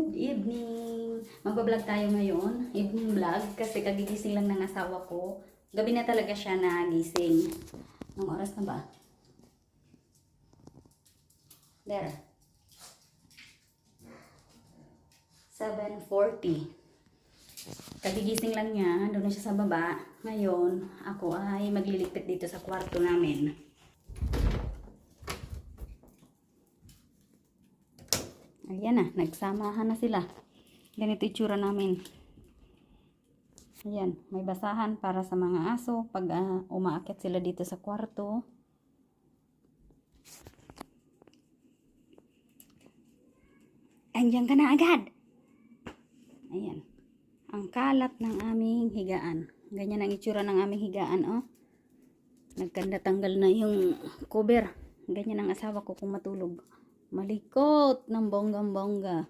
Good evening! Magbablog tayo ngayon. Evening vlog kasi kagigising lang ng asawa ko. Gabi na talaga siya nagising. Anong oras na ba? There. 7:40. Kagigising lang niya. Doon na siya sa baba. Ngayon, ako ay magliligpit dito sa kwarto namin. Ayan na, nagsamahan na sila. Ganito itsura namin. Ayan, may basahan para sa mga aso pag umaakyat sila dito sa kwarto. Andiyan ka na agad. Ayan. Ang kalat ng aming higaan. Ganyan ang itsura ng aming higaan, oh. Nagkanda-tanggal na yung cover. Ganyan ang asawa ko kung matulog. Malikot ng bonggang-bongga.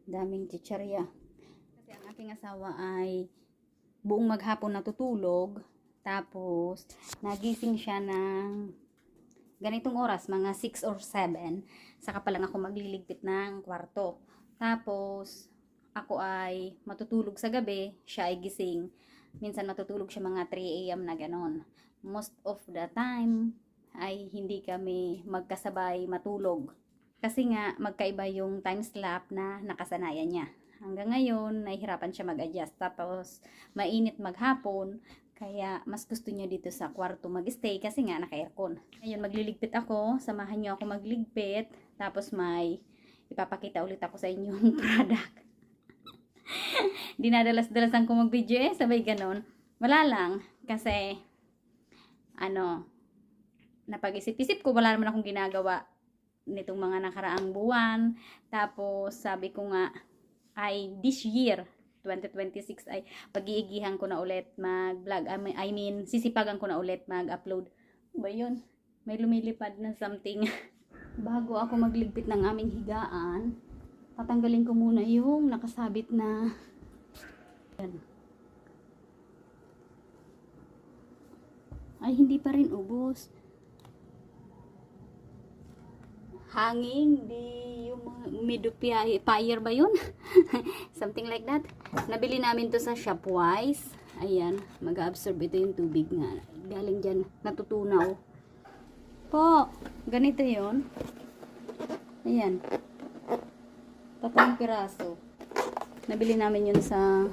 Daming chichirya. Kasi ang aking asawa ay buong maghapon natutulog. Tapos, nagising siya ng ganitong oras, mga 6 or 7. Saka pa lang ako magliligpit ng kwarto. Tapos, ako ay matutulog sa gabi. Siya ay gising. Minsan matutulog siya mga 3 AM na ganon. Most of the time, ay hindi kami magkasabay matulog. Kasi nga, magkaiba yung time slot na nakasanayan niya. Hanggang ngayon, nahihirapan siya mag-adjust. Tapos, mainit maghapon, kaya mas gusto niya dito sa kwarto mag-stay kasi nga naka-aircon. Ngayon, magliligpit ako. Samahan niyo ako magligpit. Tapos, may ipapakita ulit ako sa inyo yung product. Dinadalas-dalasan ko mag-video sabay ganon. Wala lang, kasi, napag-isip-isip ko, wala naman akong ginagawa nitong mga nakaraang buwan. Tapos, sabi ko nga, ay this year, 2026, ay pag-iigihan ko na ulit mag-vlog. I mean, sisipagan ko na ulit mag-upload. Ano ba yun? May lumilipad na something. Bago ako magligpit ng aming higaan, tatanggalin ko muna yung nakasabit na yan. Ay, hindi pa rin ubos. Hanging di yung humidifier ba yun? Something like that. Nabili namin to sa Shopwise. Ayan, mag-absorb ito yung tubig nga. Galing dyan, natutunaw. Po, ganito yun. Ayan. 3 piraso. Nabili namin yun sa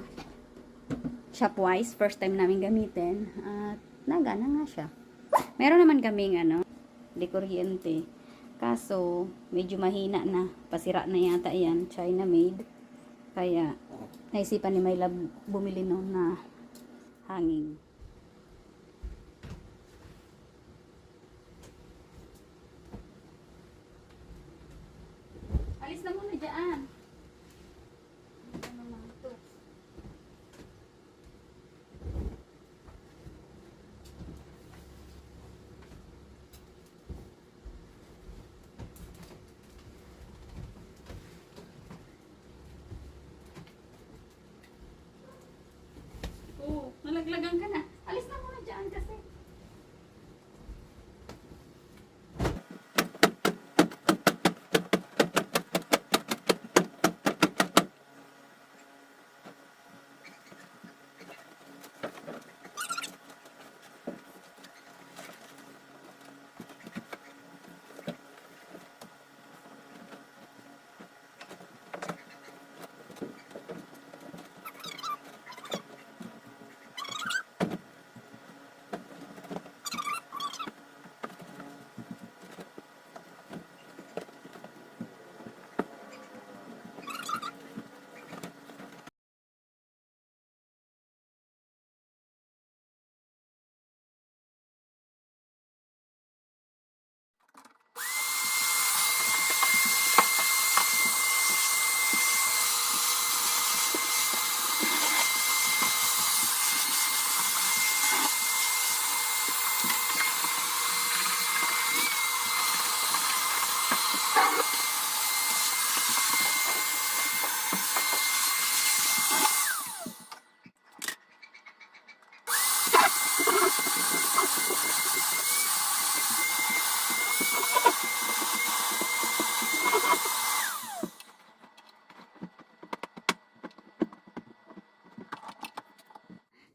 Shopwise. First time namin gamitin. At nagana nga siya. Meron naman kaming de kuryente. Kaso, medyo mahina na. Pasira na yata yan. China made. Kaya, naisipan ni Myla bumili noon na hanging. Alis na muna dyan. Nalaglagan ka na. Alis na muna dyan kasi.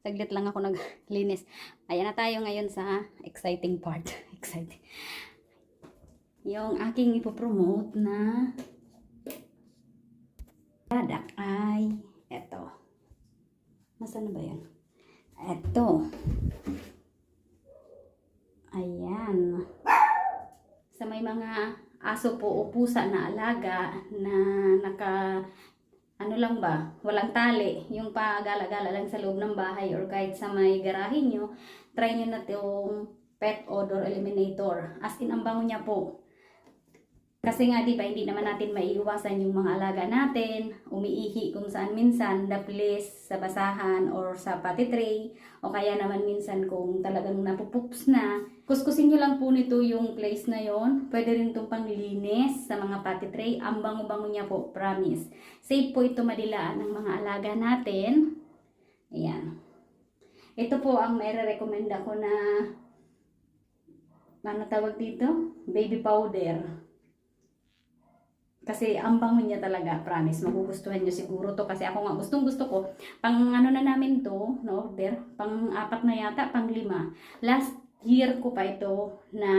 Saglit lang ako naglinis. Ayan na tayo ngayon sa exciting part. Exciting. Yung aking ipopromote na product ay eto. Nasaan na ba yan? Eto. Ayan. Sa may mga aso po o pusa na alaga na ano lang ba, walang tali, yung pagala-gala lang sa loob ng bahay or kahit sa may garahe nyo, try nyo na itong pet odor eliminator. As in, ang bango niya po. Kasi nga, di ba, hindi naman natin maiiwasan yung mga alaga natin, umiihi kung saan minsan, the place, sa basahan or sa potty tray, o kaya naman minsan kung talagang napupups na, kuskusin nyo lang po nito yung place na yon. Pwede rin itong panglinis sa mga potty tray. Ang bango-bango niya po, promise. Safe po ito madilaan ng mga alaga natin. Ayan. Ito po ang mai-recommend ako na, ano tawag dito? Baby powder. Kasi ang bango niya talaga, promise. Magugustuhan nyo siguro to. Kasi ako nga, gustong-gusto ko. Pang ano na namin to, no, order. Pang 4 na yata, pang 5. Last year ko pa ito na,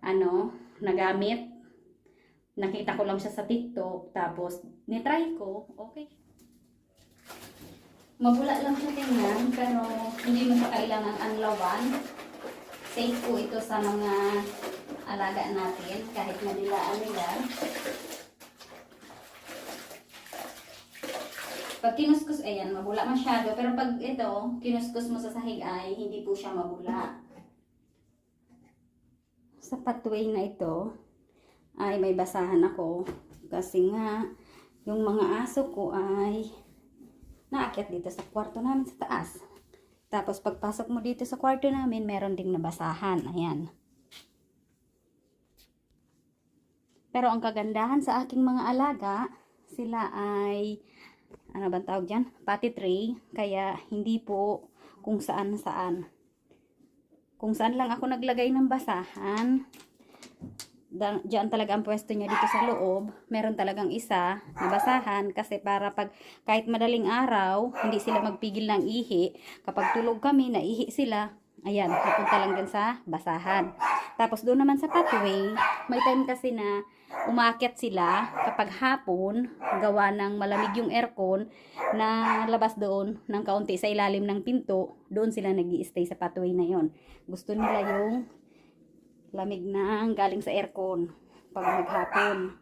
ano, nagamit. Nakita ko lang siya sa TikTok. Tapos, nitry ko. Okay. Mabula lang siya tingnan. Pero, hindi mo siya kailangan anlawan. Safe po ito sa mga alaga natin kahit madilaan nila. Pag kinuskus, ayan, mabula masyado. Pero pag ito, kinuskus mo sa sahig ay hindi po siya mabula. Sa pathway na ito ay may basahan ako. Kasi nga, yung mga aso ko ay naakyat dito sa kwarto namin sa taas. Tapos pagpasok mo dito sa kwarto namin, meron ding nabasahan. Ayan. Pero ang kagandahan sa aking mga alaga, sila ay, ano ba tawag dyan? Potty tray. Kaya hindi po kung saan-saan. Kung saan lang ako naglagay ng basahan, diyan talaga ang pwesto niya dito sa loob. Meron talagang isa na basahan kasi para pag kahit madaling araw, hindi sila magpigil ng ihi. Kapag tulog kami, naihi sila. Ayan, pupunta lang din sa basahan. Tapos doon naman sa pathway, may time kasi na umakyat sila kapag hapon, gawa ng malamig yung aircon, na labas doon ng kaunti sa ilalim ng pinto, doon sila nag-i-stay sa pathway na yon. Gusto nila yung lamig na galing sa aircon pag maghapon.